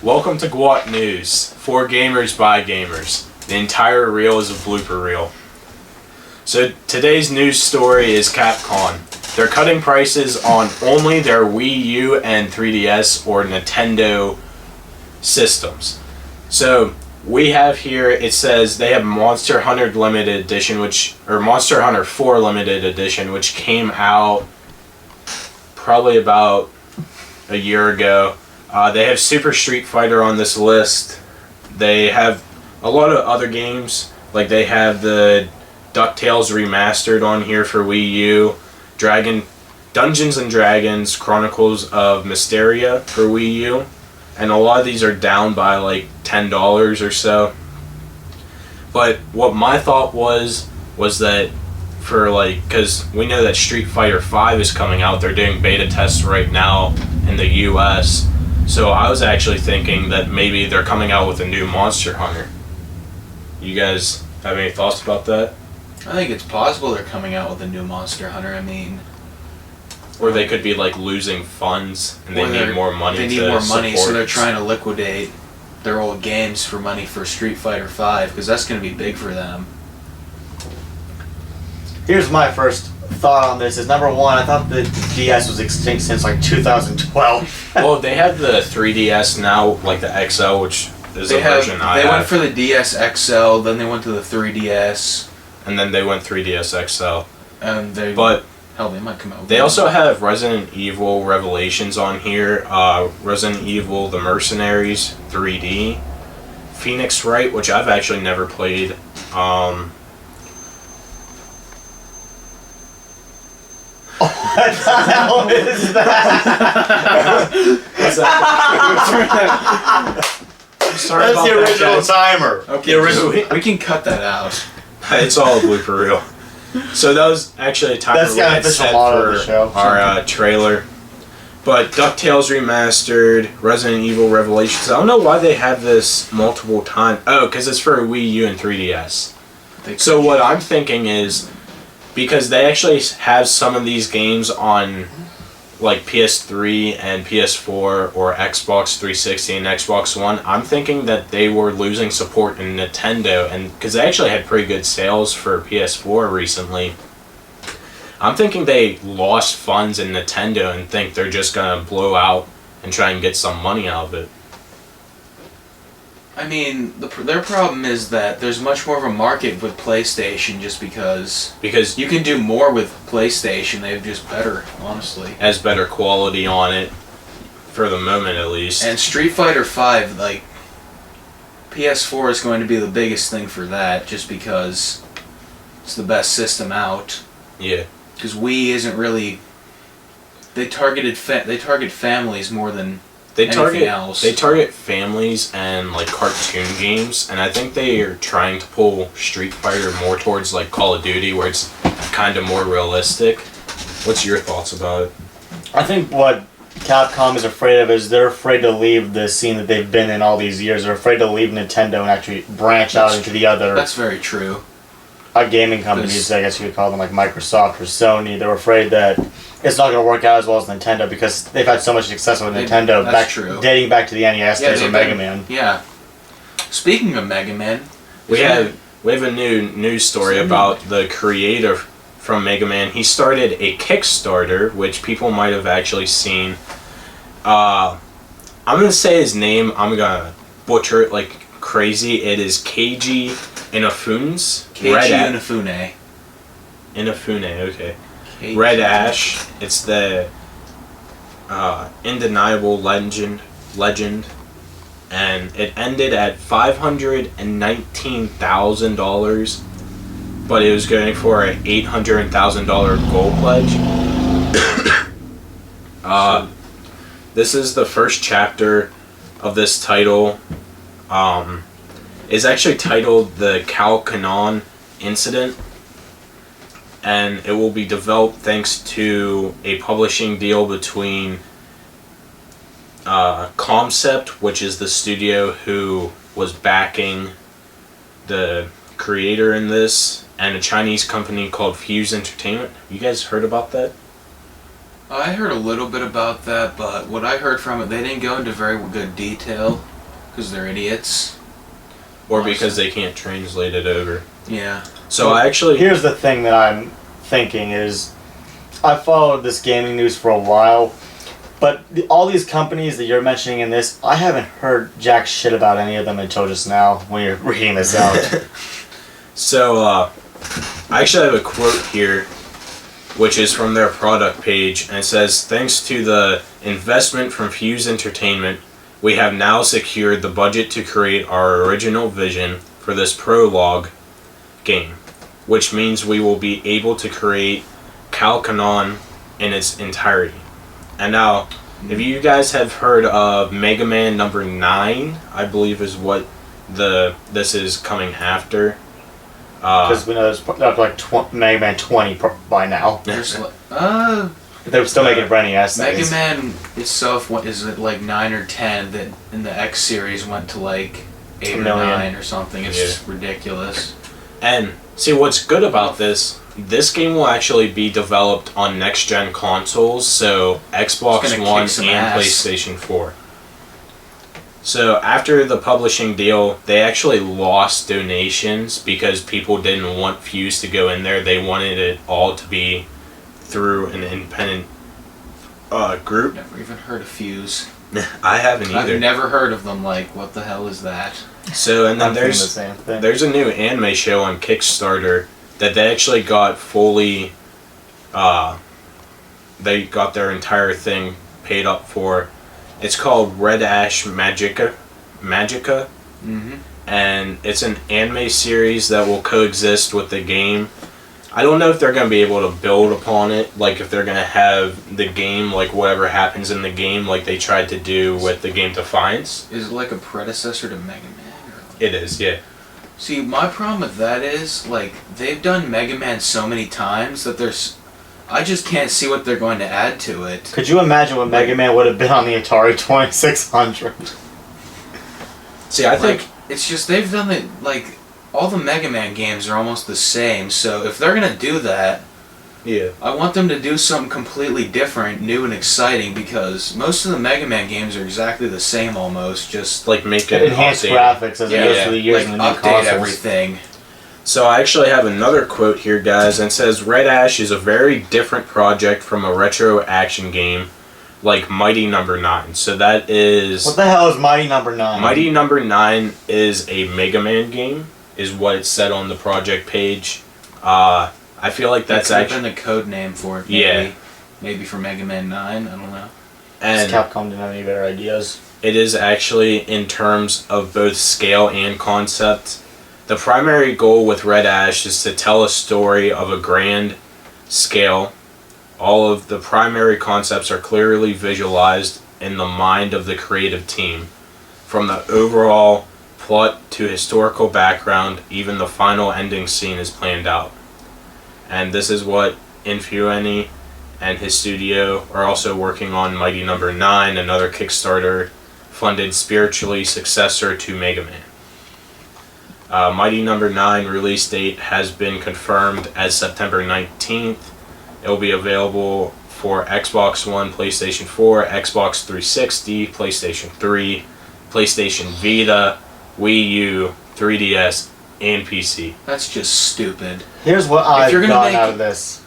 Welcome to GUAT News, for gamers by gamers. The entire reel is a blooper reel. So today's news story is Capcom. They're cutting prices on only their Wii U and 3DS or Nintendo systems. So we have here, it says they have Monster Hunter Limited Edition, or Monster Hunter 4 Limited Edition, which came out probably about a year ago. They have Super Street Fighter on this list. They have a lot of other games, like they have the DuckTales Remastered on here for Wii U, Dungeons and Dragons Chronicles of Mysteria for Wii U, and a lot of these are down by like $10 or so. But what my thought was that for because we know that Street Fighter 5 is coming out, they're doing beta tests right now in the US. So I was actually thinking that maybe they're coming out with a new Monster Hunter. You guys have any thoughts about that? I think it's possible they're coming out with a new Monster Hunter. I mean, or they could be losing funds and they need more money. They need more money, so they're trying to liquidate their old games for money for Street Fighter 5 because that's going to be big for them. Here's my first thought on this. Is number one, I thought the DS was extinct since 2012. Well, they have the 3DS now, like the XL, which is a version I have. They went for the DS XL, then they went to the 3DS, and then they went 3DS XL. And they might come out. They also have Resident Evil Revelations on here. Resident Evil: The Mercenaries 3D, Phoenix Wright, which I've actually never played. What the hell is that? What's that? Sorry That's about the original that, timer. Okay, we can cut that out. It's all a blooper reel. So that was actually a timer we had set for our trailer. But DuckTales Remastered, Resident Evil Revelations. I don't know why they have this multiple times. Oh, because it's for Wii U and 3DS. So what I'm thinking is, because they actually have some of these games on PS3 and PS4 or Xbox 360 and Xbox One, I'm thinking that they were losing support in Nintendo, and because they actually had pretty good sales for PS4 recently. I'm thinking they lost funds in Nintendo and think they're just going to blow out and try and get some money out of it. I mean, their problem is that there's much more of a market with PlayStation just because you can do more with PlayStation. They're just better, honestly. Has better quality on it, for the moment at least. And Street Fighter 5, PS4 is going to be the biggest thing for that just because it's the best system out. Yeah. Because Wii isn't really... They target families more than... They target families and cartoon games, and I think they are trying to pull Street Fighter more towards Call of Duty, where it's kind of more realistic. What's your thoughts about it? I think what Capcom is afraid of is they're afraid to leave the scene that they've been in all these years. They're afraid to leave Nintendo and actually branch out into the other. That's very true. Gaming companies, I guess you could call them, like Microsoft or Sony. They're afraid that it's not going to work out as well as Nintendo because they've had so much success with Nintendo dating back to the NES days of Mega Man. Yeah. Speaking of Mega Man, we have a new news story about the creator from Mega Man. He started a Kickstarter, which people might have actually seen. I'm going to say his name. I'm going to butcher it like crazy. It is Keiji Inafune's Inafune. Inafune, okay. Red Ash. It's the Undeniable Legend, and it ended at $519,000, but it was going for an $800,000 goal pledge. This is the first chapter of this title. It's actually titled The Cal Kanon Incident, and it will be developed thanks to a publishing deal between Concept, which is the studio who was backing the creator in this, and a Chinese company called Fuse Entertainment. You guys heard about that? I heard a little bit about that, but what I heard from it, they didn't go into very good detail. Because they're idiots. Or because they can't translate it over. Yeah. So here's the thing that I'm thinking is, I followed this gaming news for a while, but all these companies that you're mentioning in this, I haven't heard jack shit about any of them until just now when you're reading this out. So, I actually have a quote here, which is from their product page, and it says, "Thanks to the investment from Fuse Entertainment, we have now secured the budget to create our original vision for this prologue game, which means we will be able to create Calcanon in its entirety." And now, if you guys have heard of Mega Man number 9, I believe is what this is coming after. Because we know there's like Mega Man 20 by now. They're still making for NES. Mega Man itself, is it like 9 or 10 that in the X series went to like 8 or 9 or something? It's just ridiculous. And see, what's good about this game will actually be developed on next-gen consoles, so Xbox One and PlayStation 4. So after the publishing deal, they actually lost donations because people didn't want Fuse to go in there. They wanted it all to be through an independent group. Never even heard of Fuse. I haven't either. I've never heard of them. Like, what the hell is that? So, and then there's a new anime show on Kickstarter that they actually got fully, they got their entire thing paid up for. It's called Red Ash Magica. Mm-hmm. And it's an anime series that will coexist with the game. I don't know if they're going to be able to build upon it, like if they're going to have the game, like whatever happens in the game, like they tried to do with the game Defiance. Is it like a predecessor to Mega Man? It is, yeah. See, my problem with that is, like, they've done Mega Man so many times that I just can't see what they're going to add to it. Could you imagine what Mega Man would have been on the Atari 2600? See, I think... It's just, they've done it, like, all the Mega Man games are almost the same, so if they're going to do that, yeah, I want them to do something completely different, new and exciting, because most of the Mega Man games are exactly the same almost, just... Like, make it enhanced graphics as it goes through the years like and the new update consoles. Everything. So I actually have another quote here, guys, and it says, "Red Ash is a very different project from a retro action game like Mighty Number 9. So that is... What the hell is Mighty Number 9? Mighty Number 9 is a Mega Man game, is what it said on the project page. I feel like that's actually... been the code name for it, maybe. Yeah. Maybe for Mega Man 9, I don't know. And Capcom didn't have any better ideas. It is actually, in terms of both scale and concept, the primary goal with Red Ash is to tell a story of a grand scale. All of the primary concepts are clearly visualized in the mind of the creative team. From the overall plot to historical background, even the final ending scene is planned out. And this is what Infueni and his studio are also working on Mighty Number 9, another Kickstarter-funded spiritually successor to Mega Man. Mighty Number 9 release date has been confirmed as September 19th. It will be available for Xbox One, PlayStation 4, Xbox 360, PlayStation 3, PlayStation Vita, Wii U, 3DS, and PC. That's just stupid. Here's what I've gotten out of this.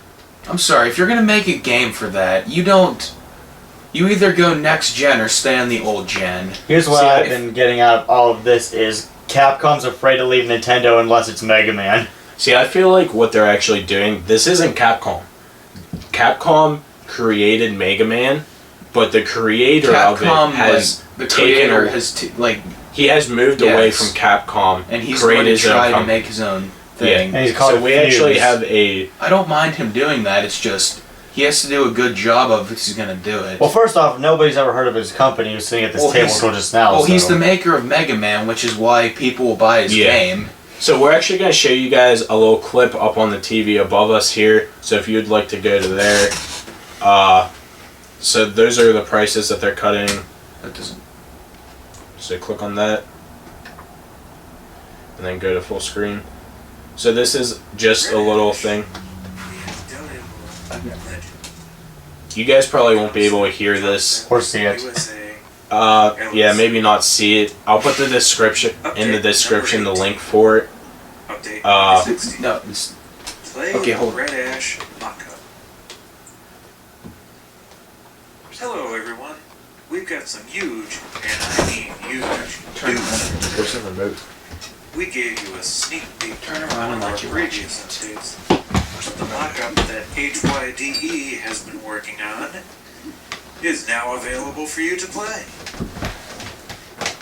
I'm sorry, if you're going to make a game for that, you either go next gen or stay on the old gen. Here's what I've been getting out of all of this is Capcom's afraid to leave Nintendo unless it's Mega Man. See, I feel like what they're actually doing, this isn't Capcom. Capcom created Mega Man, but the creator of it has he has moved away from Capcom and he's going to try to make his own thing. Yeah. And so we actually have a... I don't mind him doing that, it's just he has to do a good job of if he's going to do it. Well, first off, nobody's ever heard of his company who's sitting at this table until just now. Well, he's the maker of Mega Man, which is why people will buy his game. So we're actually going to show you guys a little clip up on the TV above us here. So if you'd like to go to there. So those are the prices that they're cutting. That doesn't... So click on that. And then go to full screen. So this is just a little thing. You guys probably won't be able to hear this. Or see it. Yeah, maybe not see it. I'll put the description in the description, the link for it. Update. No, it's Play okay, hold on. Red Ash mock-up. Hello, everyone. We've got some huge, and I mean huge, turn news. around. Where's the remote? We gave you a sneak peek Turn at around one and of let our you watch previous updates. The mock-up that HYDE has been working on is now available for you to play.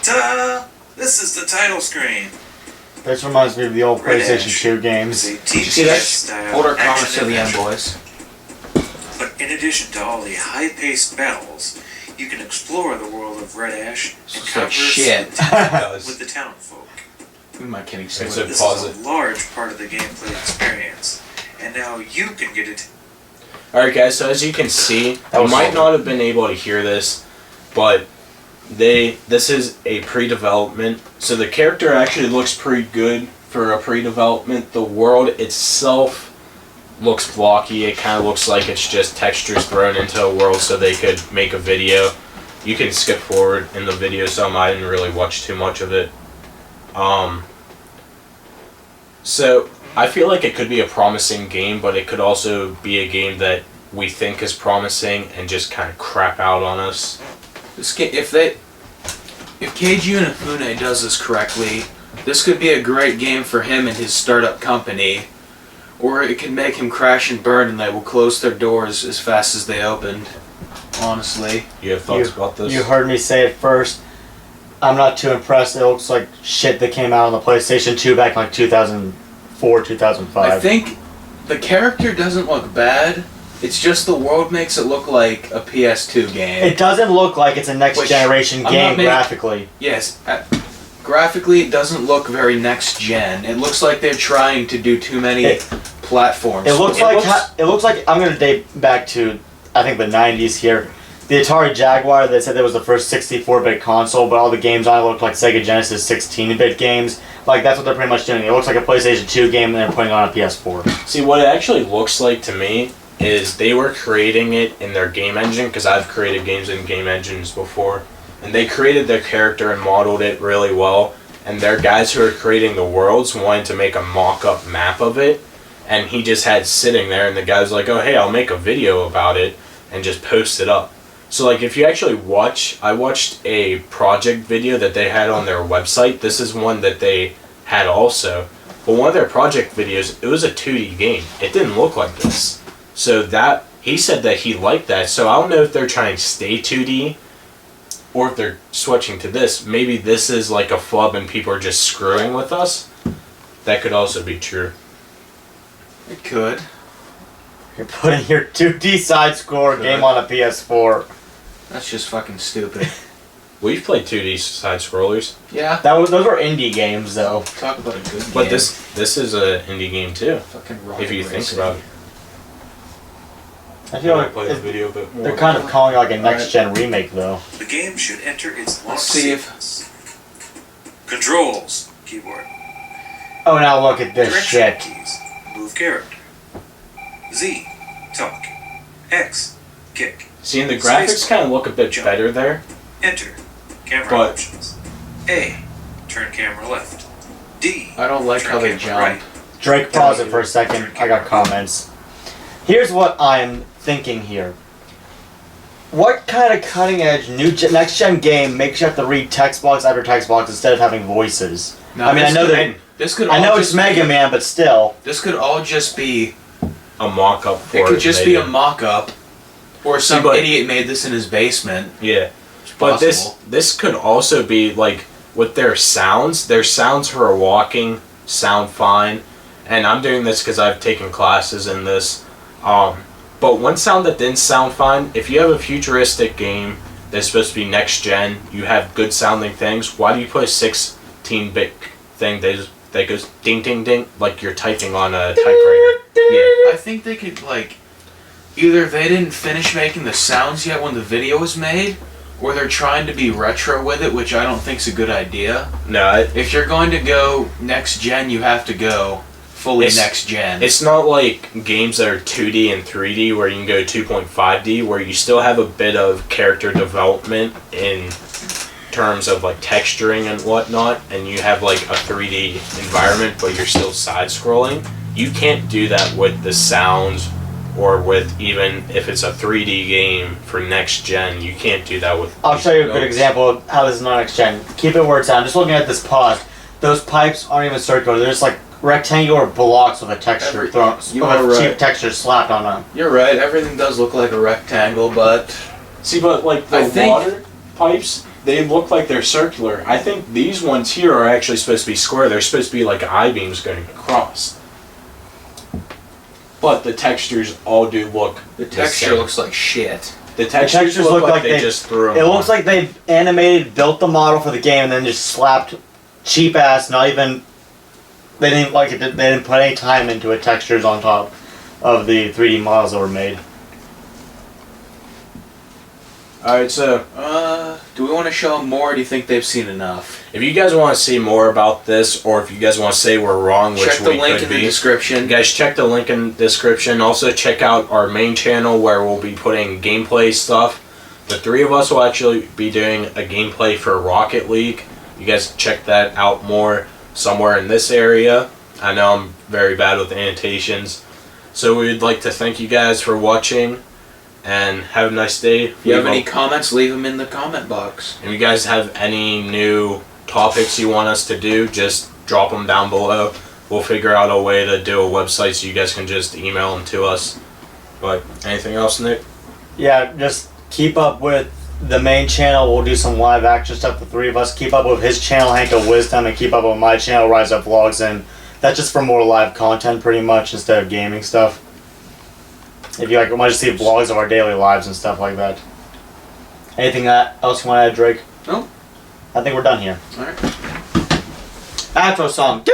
Ta-da! This is the title screen. This reminds me of the old Red PlayStation Ash 2 games. is a See that? TPS-style Hold our comments to action the end, adventure. boys. But in addition to all the high-paced battles, you can explore the world of Red Ash and It's like converse shit. with the town folk. Who am I kidding? So This pause is a large part of the gameplay experience, and now you can get it. Alright guys, so as you can see, That you was might solid. not have been able to hear this, but this is a pre-development. So the character actually looks pretty good for a pre-development. The world itself looks blocky. It kind of looks like it's just textures thrown into a world so they could make a video. You can skip forward in the video some. I didn't really watch too much of it. So I feel like it could be a promising game, but it could also be a game that we think is promising and just kind of crap out on us. If Keiji Inafune does this correctly, this could be a great game for him and his startup company, or it could make him crash and burn and they will close their doors as fast as they opened. Honestly. You have thoughts about this? You heard me say it first. I'm not too impressed. It looks like shit that came out on the PlayStation 2 back in like 2004, 2005. I think the character doesn't look bad. It's just the world makes it look like a PS2 game. It doesn't look like it's a next Which, generation I'm game not making- graphically. Yes, graphically it doesn't look very next gen. It looks like they're trying to do too many platforms. It looks like I'm gonna date back to I think the 90s here. The Atari Jaguar, they said that was the first 64-bit console, but all the games on it looked like Sega Genesis 16-bit games. Like, that's what they're pretty much doing. It looks like a PlayStation 2 game and they're putting it on a PS4. See, what it actually looks like to me is they were creating it in their game engine, because I've created games in game engines before, and they created their character and modeled it really well, and their guys who are creating the worlds wanted to make a mock-up map of it, and he just had sitting there, and the guy's like, oh hey, I'll make a video about it, and just post it up. So like if you actually watch, I watched a project video that they had on their website. This is one that they had also. But one of their project videos, it was a 2D game. It didn't look like this. So that, he said that he liked that. So I don't know if they're trying to stay 2D or if they're switching to this. Maybe this is like a flub and people are just screwing with us. That could also be true. It could. You're putting your 2D side-scroller game on a PS4. That's just fucking stupid. We've played 2D side scrollers. Yeah. Those were indie games, though. Talk about a good game. But this is a indie game too. Fucking rocket If you think racing. about it. I feel like play the video a bit more. they're kind of calling it like a next-gen remake, though. The game should enter its launch Let's see if- sequence. Controls. Keyboard. Oh, now look at this Direction shit. keys. Move character. Z. Talk. X. Kick. Seeing the graphics kind of look a bit Jump. better there. Enter. Camera But- options. A. Turn camera left. D. I don't like turn how they camera jump. right. Drake, pause it for a second. I got comments. Here's what I'm thinking here. What kind of cutting-edge next-gen game makes you have to read text box after text box instead of having voices? Now, I mean, I know that. This could. I all know it's just Mega be- Man, but still. This could all just be. A mock-up for it. It could just maybe. be a mock-up, or some but- idiot made this in his basement. Yeah. But Possible. this could also be like with their sounds for walking sound fine, and I'm doing this because I've taken classes in this. But one sound that didn't sound fine, if you have a futuristic game that's supposed to be next gen, you have good sounding things. Why do you put a 16-bit thing that goes ding ding ding like you're typing on a typewriter? Yeah. I think they could either they didn't finish making the sounds yet when the video was made, or they're trying to be retro with it, which I don't think's a good idea. No. If you're going to go next gen, you have to go fully next gen. It's not like games that are 2D and 3D where you can go 2.5D, where you still have a bit of character development in terms of like texturing and whatnot, and you have like a 3D environment, but you're still side scrolling. You can't do that with the sounds, or with even if it's a 3D game for next gen. You can't do that with. I'll show you a good example of how this is not next gen. Keep it where it's at. I'm just looking at this pod. Those pipes aren't even circular. They're just like rectangular blocks with a texture cheap texture slapped on them. You're right. Everything does look like a rectangle, but see, but like the water pipes, they look like they're circular. I think these ones here are actually supposed to be square. They're supposed to be like I-beams going across. But the textures all do look. The texture looks like shit. The textures look like they just threw them. It looks like they animated, built the model for the game, and then just slapped cheap ass. Not even. They didn't like it. They didn't put any time into it. Textures on top of the 3D models that were made. Alright, so do we want to show them more, or do you think they've seen enough? if you guys want to see more about this, or if you guys want to say we're wrong, which check the we link could in the be, description. guys, check the link in the description. Also, check out our main channel where we'll be putting gameplay stuff. The three of us will actually be doing a gameplay for Rocket League. You guys check that out more somewhere in this area. I know I'm very bad with annotations. So we'd like to thank you guys for watching, and have a nice day. If you have any comments, leave them in the comment box. If you guys have any new topics you want us to do, just drop them down below. We'll figure out a way to do a website so you guys can just email them to us. But anything else, Nick? Yeah, just keep up with the main channel. We'll do some live action stuff, the three of us. Keep up with his channel, HankofWisdom, and keep up with my channel, Rise Up Vlogs, and that's just for more live content pretty much instead of gaming stuff. If you want to see vlogs of our daily lives and stuff like that. Anything else you want to add, Drake? No. I think we're done here. Alright. Outro song.